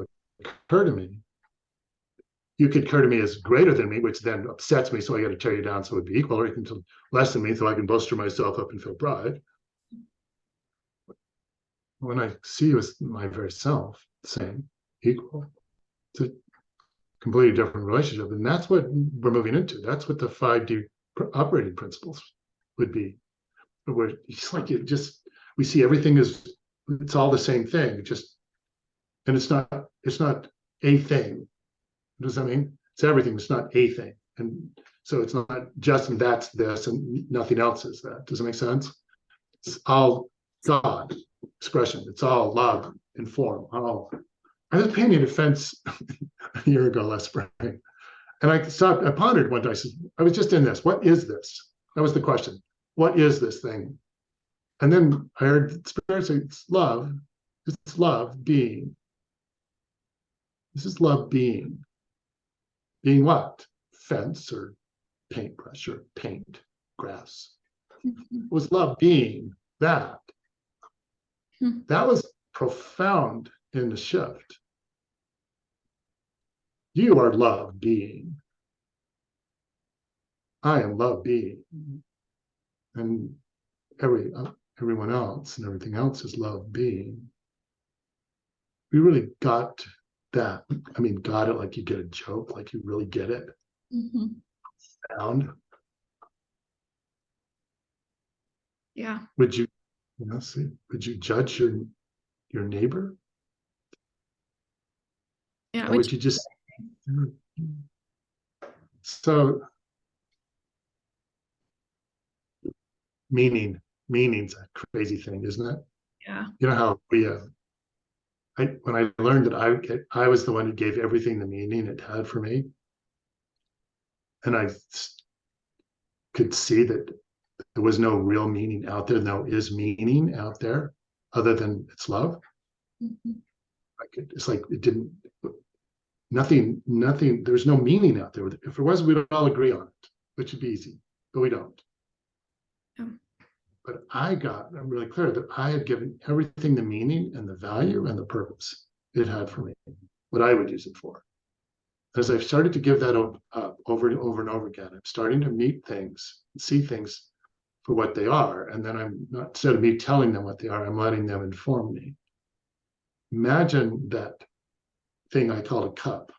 occur to me. You could occur to me as greater than me, which then upsets me. So I got to tear you down so it would be equal, or you can less than me so I can bolster myself up and feel pride. When I see you as my very self, same, equal, it's a completely different relationship. And that's what we're moving into. That's what the 5D operating principles would be. Where it's like we see everything as it's all the same thing. And it's not a thing. Does that mean? It's everything. It's not a thing. And so it's not just that's this and nothing else is that. Does it make sense? It's all God expression. It's all love in form. I was painting a fence a year ago last spring. And I pondered one day. I said, I was just in this. What is this? That was the question. What is this thing? And then I heard Spirit say, it's love. It's love being. This is love being. Being what? Fence or paintbrush or paint, grass. It was love being that.
Mm-hmm.
That was profound in the shift. You are love being. I am love being. And everyone else and everything else is love being. We really got that. I mean, got it like you get a joke, like you really get it.
Mm-hmm.
Sound.
Yeah.
Would you would you judge your neighbor?
Yeah.
Or would you just so meaning's a crazy thing, isn't it?
Yeah.
You know how we when I learned that I was the one who gave everything the meaning it had for me, and I could see that there was no real meaning out there. No is meaning out there other than it's love.
Mhm.
It's like it didn't, nothing, there's no meaning out there. If there was, we'd all agree on it, which would be easy, but we don't.
Yeah.
But I'm really clear that I had given everything the meaning and the value and the purpose it had for me, what I would use it for. As I've started to give that up over and over and over again, I'm starting to meet things, see things for what they are. And then I'm not, instead of me telling them what they are, I'm letting them inform me. Imagine that thing I call a cup.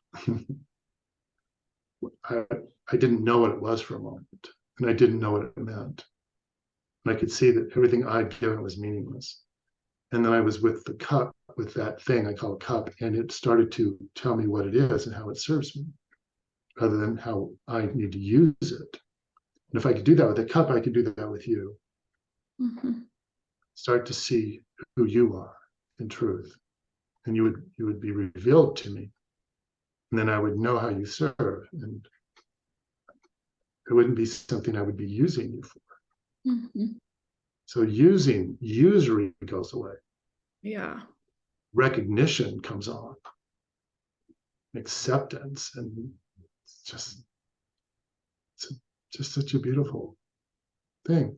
I didn't know what it was for a moment, and I didn't know what it meant. And I could see that everything I'd given was meaningless. And then I was with the cup, with that thing I call a cup, and it started to tell me what it is and how it serves me, rather than how I need to use it. And if I could do that with a cup, I could do that with you.
Mm-hmm.
Start to see who you are in truth, and you would be revealed to me, and then I would know how you serve, and it wouldn't be something I would be using you for.
Mm-hmm.
So usury goes away.
Yeah.
Recognition comes on, acceptance, and it's just such a beautiful thing.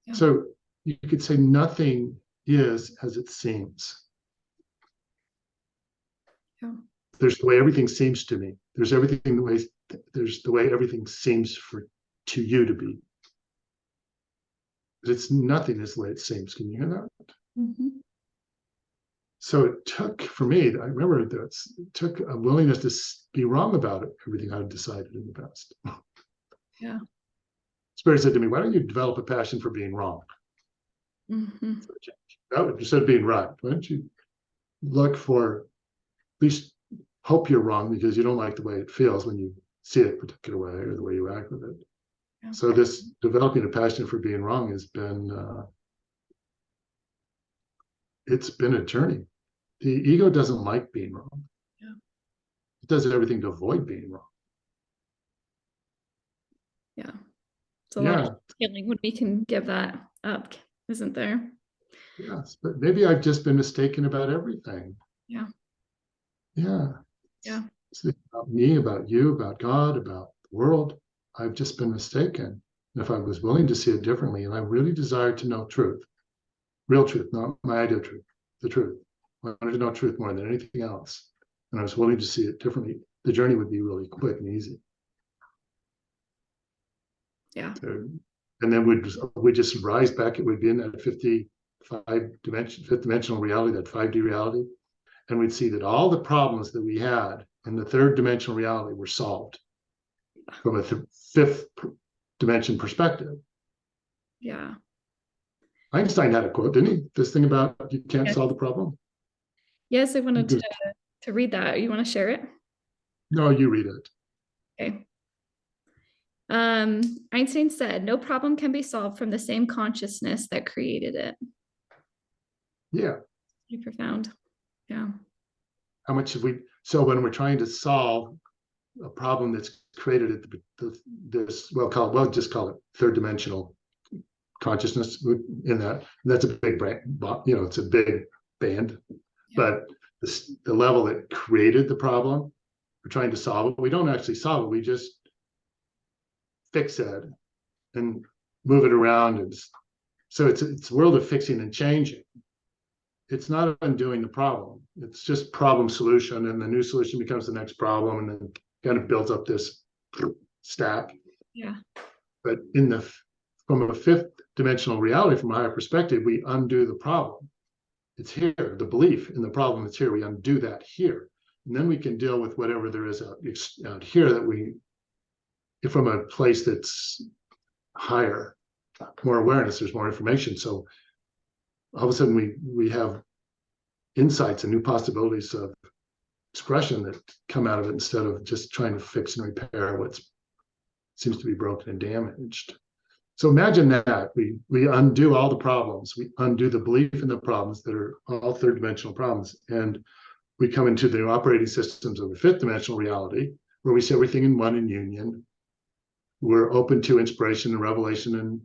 Yeah.
So you could say nothing is as it seems.
Yeah.
There's the way everything seems to me. There's the way everything seems to you to be. But it's nothing is the way it seems. Can you hear that?
Mm-hmm.
So it took, for me, I remember that it took a willingness to be wrong about everything I'd decided in the past.
Yeah.
Spirit said to me, why don't you develop a passion for being wrong?
Mm-hmm.
Instead of being right, why don't you look for, at least hope you're wrong, because you don't like the way it feels when you see it a particular way or the way you act with it.
Yeah.
So this developing a passion for being wrong has been, it's been a journey. The ego doesn't like being wrong.
Yeah.
It does everything to avoid being wrong.
Yeah. It's a lot
Yeah,
of healing when we can give that up, isn't there?
yes, but maybe I've just been mistaken about everything.
Yeah.
Yeah,
Yeah.
it's about me, about you, about God, about the world. I've just been mistaken. And if I was willing to see it differently, and I really desired to know truth, real truth, not my idea of truth, the truth. I wanted to know truth more than anything else. And I was willing to see it differently. The journey would be really quick and easy.
Yeah.
So, and then we'd just rise back. It would be in that fifth dimensional reality, that 5D reality. And we'd see that all the problems that we had in the third dimensional reality were solved from a fifth dimension perspective.
Yeah.
Einstein had a quote, didn't he? This thing about you can't solve the problem.
Yes, I wanted to read that. You want to share it?
No, you read it.
Okay. Einstein said, no problem can be solved from the same consciousness that created it.
Yeah.
Pretty profound. Yeah.
How much have we, so when we're trying to solve a problem that's created at just call it third dimensional consciousness in that's a big brand, it's a big band, but the level that created the problem, we're trying to solve it. We don't actually solve it. We just fix it and move it around. And so it's a world of fixing and changing. It's not undoing the problem. It's just problem solution. And the new solution becomes the next problem, and then kind of builds up this stack.
Yeah.
But from a fifth dimensional reality, from a higher perspective, we undo the problem. It's here, the belief in the problem that's here. We undo that here. And then we can deal with whatever there is out here that from a place that's higher, more awareness, there's more information. So all of a sudden we have insights and new possibilities of expression that come out of it, instead of just trying to fix and repair what seems to be broken and damaged. So imagine that we undo all the problems. We undo the belief in the problems that are all third dimensional problems. And we come into the operating systems of the fifth dimensional reality, where we see everything in one in union. We're open to inspiration and revelation and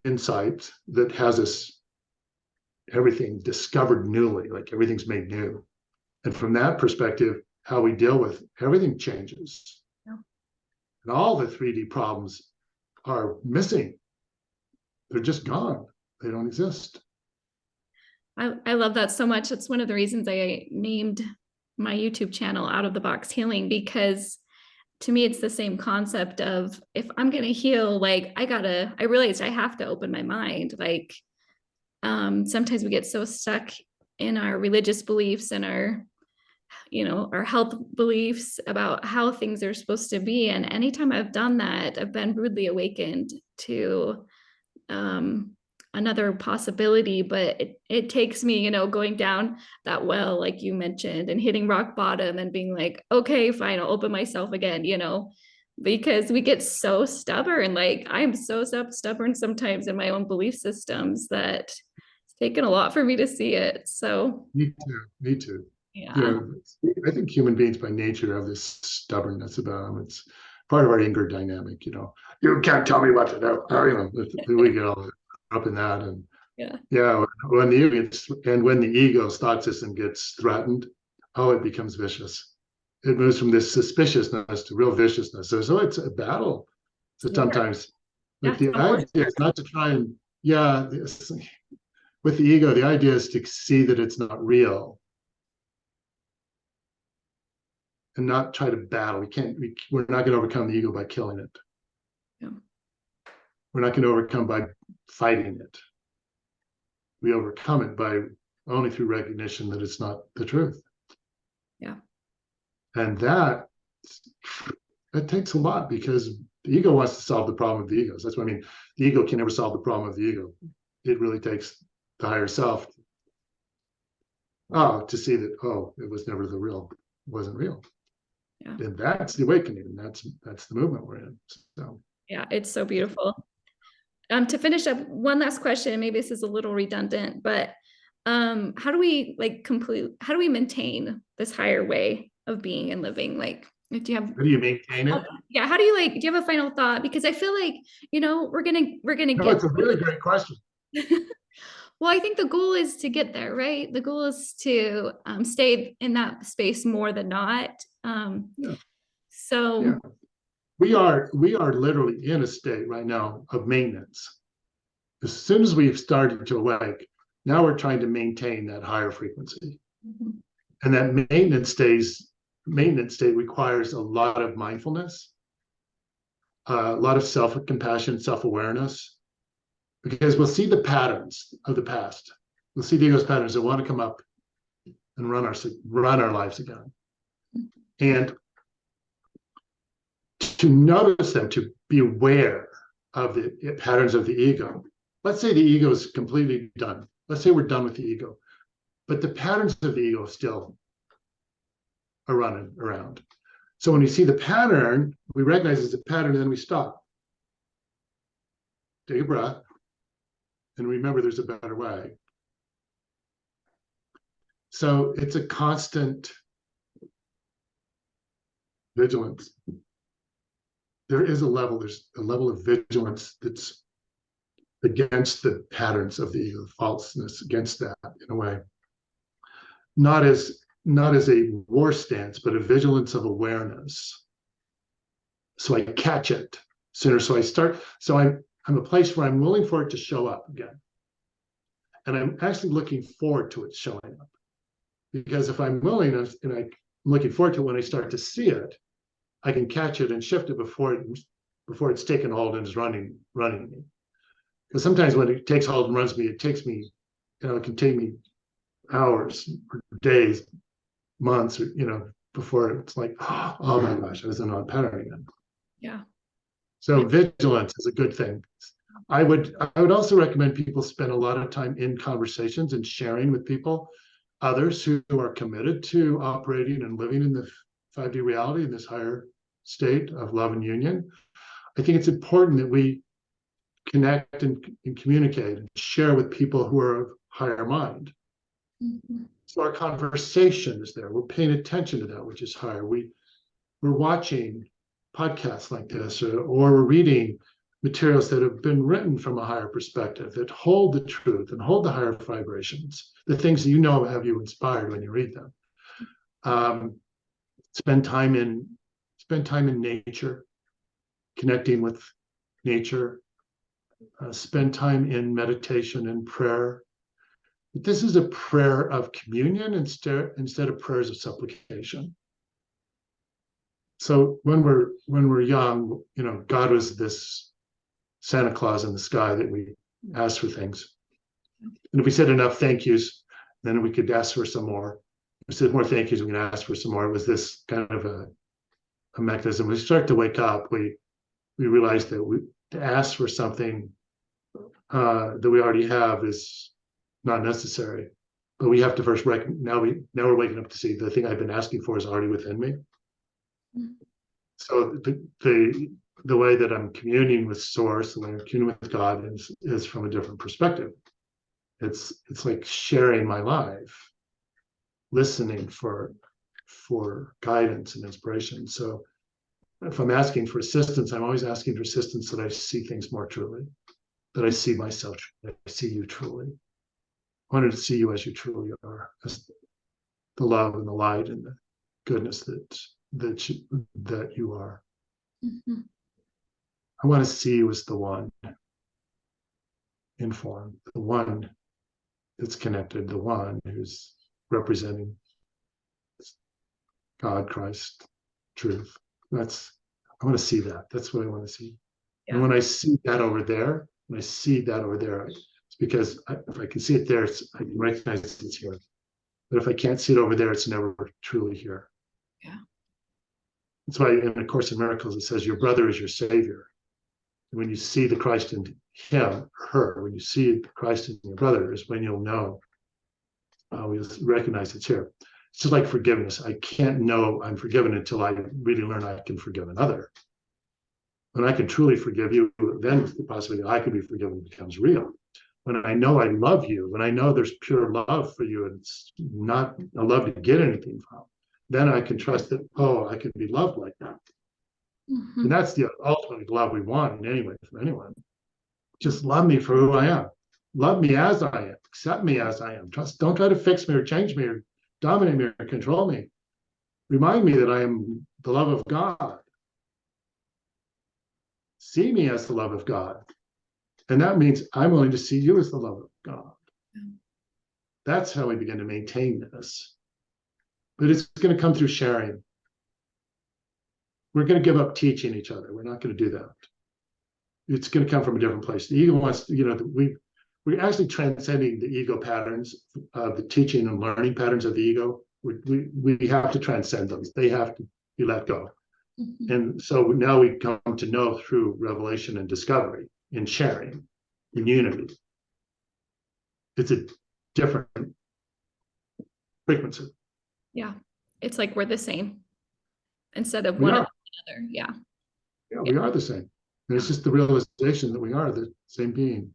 insight that has us everything discovered newly, like everything's made new. And from that perspective, how we deal with everything changes.
Yeah.
And all the 3D problems are missing. They're just gone. They don't exist.
I love that so much. It's one of the reasons I named my YouTube channel Out of the Box Healing, because to me, it's the same concept of, if I'm going to heal, like I realized I have to open my mind. Like, sometimes we get so stuck in our religious beliefs and our health beliefs about how things are supposed to be. And anytime I've done that, I've been rudely awakened to another possibility. But it takes me, going down that well, like you mentioned, and hitting rock bottom and being like, okay, fine, I'll open myself again, because we get so stubborn. Like, I'm so stubborn sometimes in my own belief systems that it's taken a lot for me to see it. So
Me too. Me too.
yeah.
I think human beings by nature have this stubbornness about them. It's part of our anger dynamic. You can't tell me what to do. We get all up in that, and
Yeah.
when the ego's thought system gets threatened, it becomes vicious. It moves from this suspiciousness to real viciousness. So it's a battle. So sometimes, but the idea is not to try and with the ego, the idea is to see that it's not real and not try to battle. We're not going to overcome the ego by killing it.
Yeah.
We're not going to overcome by fighting it. We overcome it by only through recognition that it's not the truth.
Yeah.
And that takes a lot, because the ego wants to solve the problem of the egos. That's what I mean. The ego can never solve the problem of the ego. It really takes the higher self to see that, it was never wasn't real.
Yeah.
And that's the awakening. That's the movement we're in. So
yeah, it's so beautiful. To finish up, one last question, maybe this is a little redundant, but how do we maintain this higher way of being and living? Like,
how do you maintain it?
Yeah, how do you do you have a final thought? Because I feel like, we're gonna get.
It's a really great question.
Well, I think the goal is to get there, right? The goal is to stay in that space more than not. So
yeah. We are literally in a state right now of maintenance. As soon as we've started to awake, now we're trying to maintain that higher frequency.
mm-hmm.
And that maintenance state requires a lot of mindfulness, a lot of self-compassion, self-awareness, because we'll see the patterns of the past. We'll see the ego's patterns that want to come up and run our lives again. And to notice them, to be aware of the patterns of the ego. Let's say the ego is completely done. Let's say we're done with the ego, but the patterns of the ego still are running around. So when we see the pattern, we recognize it's a pattern, and then we stop. Take a breath, and remember there's a better way. So it's a constant vigilance. There's a level of vigilance that's against the patterns of the ego, falseness, against that in a way. Not as a war stance, but a vigilance of awareness. So I catch it sooner. So I'm a place where I'm willing for it to show up again. And I'm actually looking forward to it showing up. Because if I'm willing and I'm looking forward to it, when I start to see it, I can catch it and shift it before it's taken hold and is running me. Because sometimes when it takes hold and runs me, it takes me, it can take me hours, days, months, before it's like, oh my gosh, I was in a pattern again.
Yeah.
So vigilance is a good thing. I would also recommend people spend a lot of time in conversations and sharing with people, others who are committed to operating and living in the 5D reality, in this higher state of love and union. I think it's important that we connect and communicate and share with people who are of higher mind.
Mhm.
So our conversation is there. We're paying attention to that, which is higher. We're watching podcasts like this, or we're reading materials that have been written from a higher perspective that hold the truth and hold the higher vibrations, the things that you know have you inspired when you read them. Um, spend time in nature, connecting with nature. Spend time in meditation and prayer. But this is a prayer of communion instead of prayers of supplication. So when we're young, God was this Santa Claus in the sky that we asked for things. And if we said enough thank yous, then we could ask for some more. If we said more thank yous, we can ask for some more. It was this kind of a mechanism. We start to wake up. We realize that to ask for something that we already have is not necessary. But we have to first now we're waking up to see the thing I've been asking for is already within me.
Mhm.
So the way that I'm communing with Source, the way I'm communing with God is from a different perspective. It's like sharing my life, listening for guidance and inspiration. So if I'm asking for assistance, I'm always asking for assistance that I see things more truly, that I see myself, that I see you truly. I wanted to see you as you truly are, as the love and the light and the goodness that you are.
Mhm.
I want to see you as the one in form, the one that's connected, the one who's representing God, Christ, truth. I want to see that. That's what I want to see. And
Yeah.
when I see that over there, it's because if I can see it there, I can recognize it's here. But if I can't see it over there, it's never truly here.
Yeah.
That's why in A Course in Miracles, it says, your brother is your savior. And when you see the Christ in him, her, when you see the Christ in your brother is when you'll know, you'll recognize it's here. It's just like forgiveness. I can't know I'm forgiven until I really learn I can forgive another. When I can truly forgive you, then the possibility I could be forgiven becomes real. When I know I love you, when I know there's pure love for you, and it's not a love to get anything from, then I can trust that, I can be loved like that.
Mhm.
And that's the ultimate love we want in any way from anyone. Just love me for who I am. Love me as I am. Accept me as I am. Don't try to fix me or change me or dominate me or control me. Remind me that I am the love of God. See me as the love of God. And that means I'm willing to see you as the love of God. That's how we begin to maintain this. But it's going to come through sharing. We're going to give up teaching each other. We're not going to do that. It's going to come from a different place. The ego wants, we're actually transcending the ego patterns, the teaching and learning patterns of the ego. We have to transcend those. They have to be let go.
Mhm.
And so now we come to know through revelation and discovery, in sharing, in unity. It's a different frequency.
Yeah. It's like we're the same instead of
We
one of
are.
the other. Yeah.
Yeah,
Yeah.
we are the same. And it's
Yeah.
just the realization that we are the same being.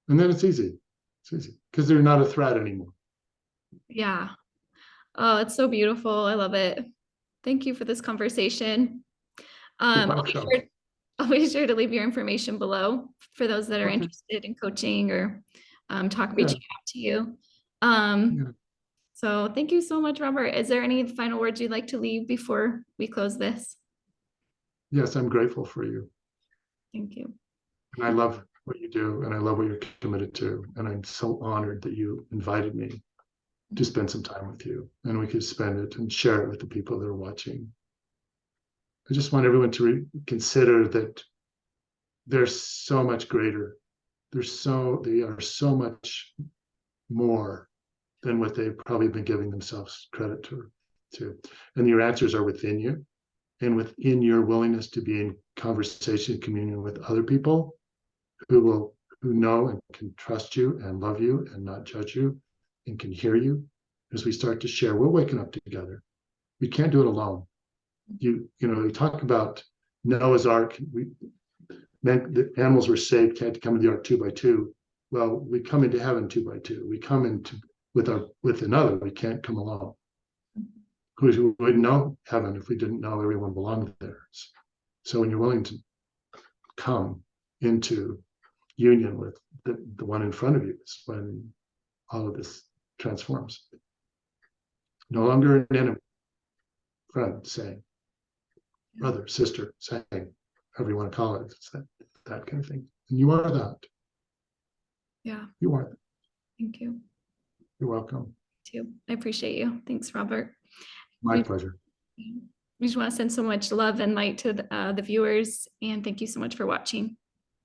And then it's easy. It's easy because they're not a threat anymore.
Yeah. Oh, it's so beautiful. I love it. Thank you for this conversation.
You're
I'll be
welcome.
sure, I'll be sure to leave your information below for those that are
Okay.
interested in coaching or
Yeah.
reaching out to you. Um,
Yeah.
so thank you so much, Robert. Is there any final words you'd like to leave before we close this?
Yes, I'm grateful for you.
Thank you.
And I love what you do. And I love what you're committed to. And I'm so honored that you invited me to spend some time with you. And we could spend it and share it with the people that are watching. I just want everyone to consider that they're so much greater. They are so much more than what they've probably been giving themselves credit to. And your answers are within you and within your willingness to be in conversation, communion with other people who know and can trust you and love you and not judge you and can hear you. As we start to share, we're waking up together. We can't do it alone. You talk about Noah's Ark. The animals were saved, had to come into the ark two by two. Well, we come into heaven two by two. We come into with another, we can't come alone. We wouldn't know heaven if we didn't know everyone belonged there. So when you're willing to come into union with the one in front of you, is when all of this transforms. No longer an enemy, friend, saying, brother, sister, saying, however you want to call it. It's that kind of thing. And you are that.
Yeah.
You are that.
Thank you.
You're welcome.
Too. I appreciate you. Thanks, Robert.
My pleasure.
We just want to send so much love and light to the viewers, and thank you so much for watching.